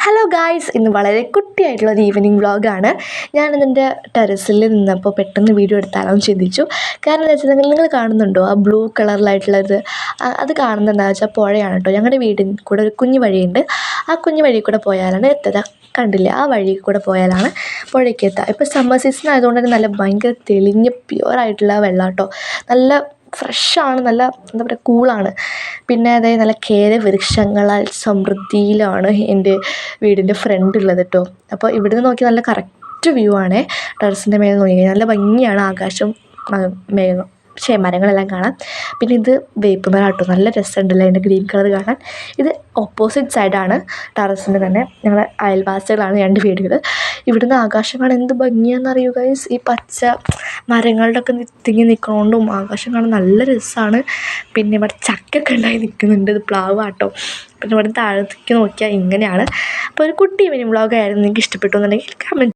Hello guys, ഇന്ന് വളരെ കുട്ടിയായിട്ടുള്ളൊരു evening വ്ളോഗാണ്. ഞാനിതെൻ്റെ ടെറസിൽ നിന്നപ്പോൾ പെട്ടെന്ന് വീഡിയോ എടുത്താലോ ചിന്തിച്ചു. കാരണം എന്താ വെച്ചിട്ടുണ്ടെങ്കിൽ നിങ്ങൾ കാണുന്നുണ്ടോ ആ ബ്ലൂ കളറിലായിട്ടുള്ളത്? അത് കാണുന്നത് എന്താണെന്ന് വെച്ചാൽ പുഴയാണ് കേട്ടോ. ഞങ്ങളുടെ വീടിന് കൂടെ ഒരു കുഞ്ഞു വഴിയുണ്ട്. ആ കുഞ്ഞു വഴി കൂടെ പോയാലാണ് എത്തുക. കണ്ടില്ലേ, ആ വഴി കൂടെ പോയാലാണ് പുഴയ്ക്ക് എത്തുക. ഇപ്പോൾ സമ്മർ സീസൺ ആയതുകൊണ്ട് തന്നെ നല്ല ഭയങ്കര തെളിഞ്ഞ് പ്യുവറായിട്ടുള്ള വെള്ളം കേട്ടോ. നല്ല ഫ്രഷാണ്, നല്ല എന്താ പറയുക, കൂളാണ്. പിന്നെ അതായത് നല്ല വൃക്ഷങ്ങളാൽ സമൃദ്ധിയിലാണ് എൻ്റെ വീടിൻ്റെ ഫ്രണ്ട് ഉള്ളത് കേട്ടോ. അപ്പോൾ ഇവിടുന്ന് നോക്കി നല്ല കറക്റ്റ് വ്യൂ ആണേ. ടെറസിൻ്റെ മേലെ നോക്കി കഴിഞ്ഞാൽ നല്ല ഭംഗിയാണ് ആകാശം, മേഘം, മരങ്ങളെല്ലാം കാണാൻ. പിന്നെ ഇത് വേപ്പ് മരം കേട്ടോ. നല്ല രസമുണ്ടല്ലോ അതിൻ്റെ ഗ്രീൻ കളർ കാണാൻ. ഇത് ഓപ്പോസിറ്റ് സൈഡാണ് ടെറസിൻ്റെ തന്നെ. ഞങ്ങളുടെ അയൽവാസികളാണ് 2 വീടുകൾ. ഇവിടുന്ന് ആകാശം കാണാൻ എന്ത് ഭംഗിയാണെന്നറിയുക ഗൈസ്. ഈ പച്ച മരങ്ങളുടെ ഒക്കെ തിങ്ങി നിൽക്കുന്നതുകൊണ്ടും ആകാശം കാണാൻ നല്ല രസമാണ്. പിന്നെ ഇവിടെ ചക്കൊക്കെ ഉണ്ടായി നിൽക്കുന്നുണ്ട്. ഇത് പ്ലാവ് കേട്ടോ. പിന്നെ ഇവിടെ താഴത്തേക്ക് നോക്കിയാൽ ഇങ്ങനെയാണ്. അപ്പോൾ ഒരു കുട്ടി ഈവനിങ് വ്ളോഗായിരുന്നു. നിങ്ങൾക്ക് ഇഷ്ടപ്പെട്ടു എന്നുണ്ടെങ്കിൽ കമൻറ്റ്